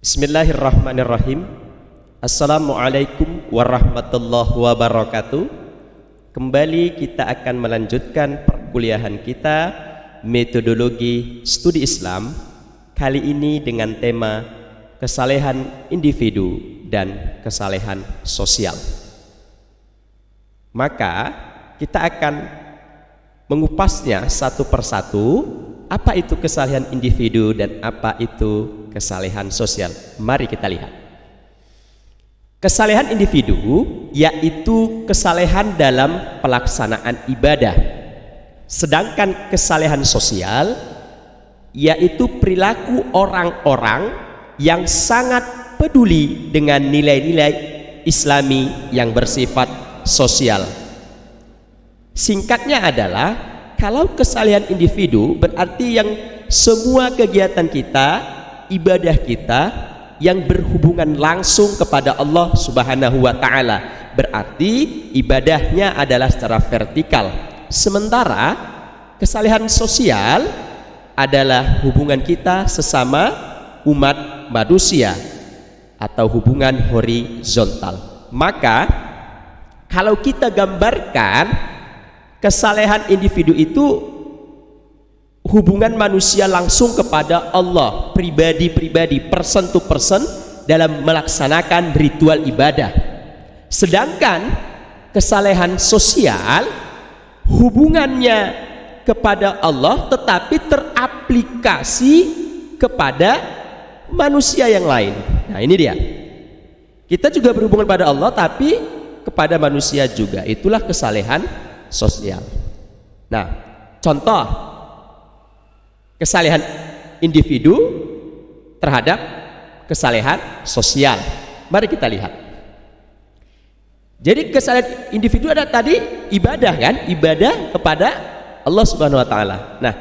Bismillahirrahmanirrahim. Assalamualaikum warahmatullahi wabarakatuh. Kembali kita akan melanjutkan perkuliahan kita metodologi studi Islam, kali ini dengan tema kesalehan individu dan kesalehan sosial. Maka kita akan mengupasnya satu persatu. Apa itu kesalehan individu dan apa itu kesalehan sosial? Mari kita lihat. Kesalehan individu yaitu kesalehan dalam pelaksanaan ibadah. Sedangkan kesalehan sosial yaitu perilaku orang-orang yang sangat peduli dengan nilai-nilai Islami yang bersifat sosial. Singkatnya adalah, kalau kesalehan individu berarti yang semua kegiatan kita, ibadah kita yang berhubungan langsung kepada Allah Subhanahu wa Ta'ala, berarti ibadahnya adalah secara vertikal. Sementara kesalehan sosial adalah hubungan kita sesama umat manusia atau hubungan horizontal. Maka kalau kita gambarkan, kesalehan individu itu hubungan manusia langsung kepada Allah, pribadi-pribadi, person to person dalam melaksanakan ritual ibadah. Sedangkan kesalehan sosial hubungannya kepada Allah tetapi teraplikasi kepada manusia yang lain. Nah, ini dia. Kita juga berhubungan pada Allah tapi kepada manusia juga. Itulah kesalehan sosial. Nah, contoh kesalehan individu terhadap kesalehan sosial. Mari kita lihat. Jadi kesalehan individu ada tadi ibadah kan? Ibadah kepada Allah Subhanahu wa Ta'ala. Nah,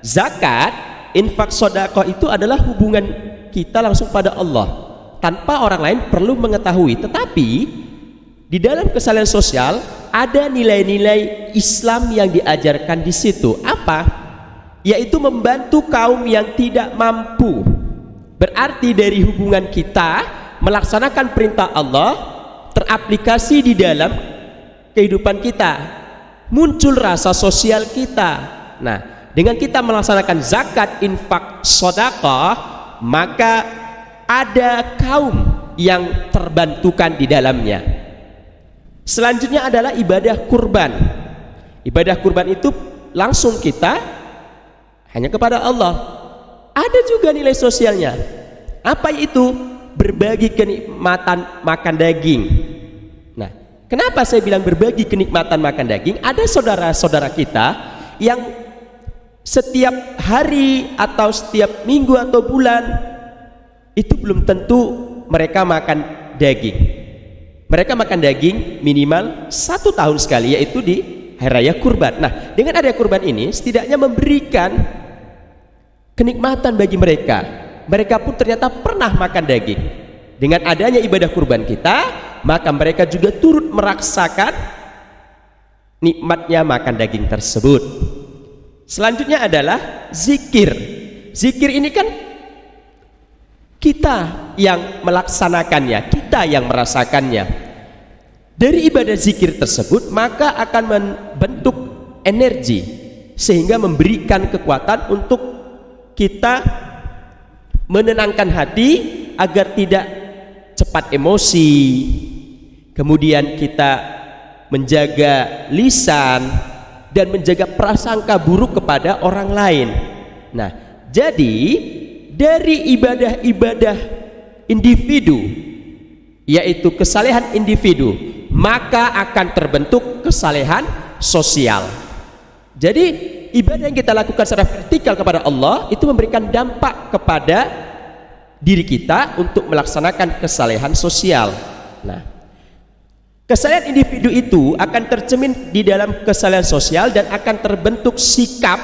zakat, infak, sedekah itu adalah hubungan kita langsung pada Allah tanpa orang lain perlu mengetahui. Tetapi di dalam kesalehan sosial ada nilai-nilai Islam yang diajarkan di situ. Apa? Yaitu membantu kaum yang tidak mampu. Berarti dari hubungan kita melaksanakan perintah Allah teraplikasi di dalam kehidupan kita, muncul rasa sosial kita. Nah, dengan kita melaksanakan zakat, infak, sedekah, maka ada kaum yang terbantukan di dalamnya. Selanjutnya adalah ibadah kurban. Ibadah kurban itu langsung kita hanya kepada Allah. Ada juga nilai sosialnya. Apa itu? Berbagi kenikmatan makan daging. Nah, kenapa saya bilang berbagi kenikmatan makan daging? Ada saudara-saudara kita yang setiap hari atau setiap minggu atau bulan itu belum tentu mereka makan daging. Mereka makan daging minimal 1 tahun sekali, yaitu di hari raya kurban. Nah, dengan adanya kurban ini setidaknya memberikan kenikmatan bagi mereka. Mereka pun ternyata pernah makan daging. Dengan adanya ibadah kurban kita, maka mereka juga turut merasakan nikmatnya makan daging tersebut. Selanjutnya adalah zikir. Zikir ini kan kita yang melaksanakannya, kita yang merasakannya. Dari ibadah zikir tersebut maka akan membentuk energi sehingga memberikan kekuatan untuk kita menenangkan hati agar tidak cepat emosi. Kemudian kita menjaga lisan dan menjaga prasangka buruk kepada orang lain. Nah, jadi dari ibadah-ibadah individu, yaitu kesalehan individu, maka akan terbentuk kesalehan sosial. Jadi ibadah yang kita lakukan secara vertikal kepada Allah itu memberikan dampak kepada diri kita untuk melaksanakan kesalehan sosial. Nah, kesalehan individu itu akan tercermin di dalam kesalehan sosial dan akan terbentuk sikap.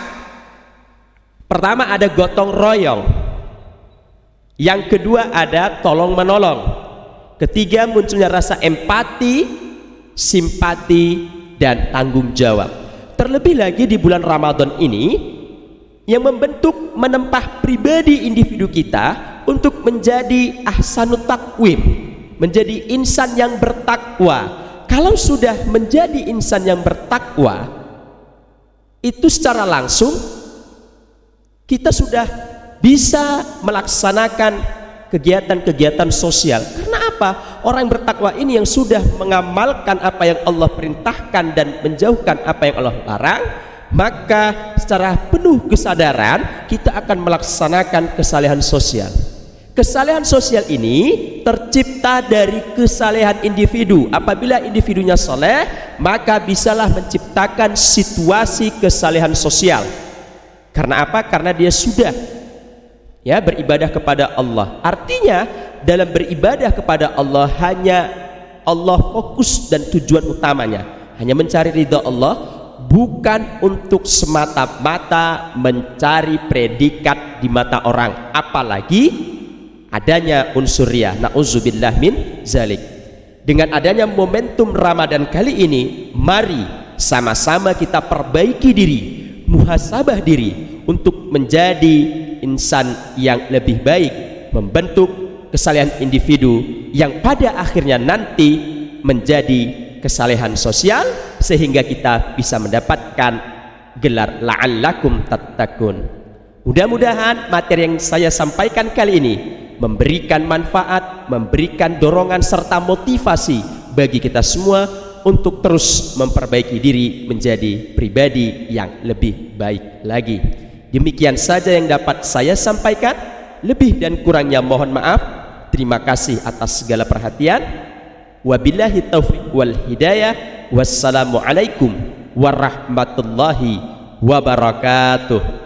Pertama ada gotong royong. Yang kedua ada tolong menolong. Ketiga munculnya rasa empati, simpati, dan tanggung jawab. Terlebih lagi di bulan Ramadan ini yang membentuk menempah pribadi individu kita untuk menjadi ahsanut taqwim, menjadi insan yang bertakwa. Kalau sudah menjadi insan yang bertakwa, itu secara langsung kita sudah bisa melaksanakan kegiatan-kegiatan sosial. Karena apa? Orang yang bertakwa ini yang sudah mengamalkan apa yang Allah perintahkan dan menjauhkan apa yang Allah larang, maka secara penuh kesadaran kita akan melaksanakan kesalehan sosial. Kesalehan sosial ini tercipta dari kesalehan individu. Apabila individunya soleh, maka bisalah menciptakan situasi kesalehan sosial. Karena apa? Karena dia sudah beribadah kepada Allah. Artinya dalam beribadah kepada Allah hanya Allah fokus dan tujuan utamanya hanya mencari ridha Allah, bukan untuk semata-mata mencari predikat di mata orang, apalagi adanya unsur riya. Na'udzubillah min zalik. Dengan adanya momentum Ramadan kali ini, mari sama-sama kita perbaiki diri, muhasabah diri untuk menjadi insan yang lebih baik, membentuk kesalehan individu yang pada akhirnya nanti menjadi kesalehan sosial, sehingga kita bisa mendapatkan gelar la'allakum tattaqun. Mudah-mudahan materi yang saya sampaikan kali ini memberikan manfaat, memberikan dorongan serta motivasi bagi kita semua untuk terus memperbaiki diri menjadi pribadi yang lebih baik lagi. Demikian saja yang dapat saya sampaikan. Lebih dan kurangnya mohon maaf. Terima kasih atas segala perhatian. Wabillahi taufiq wal hidayah. Wassalamualaikum warahmatullahi wabarakatuh.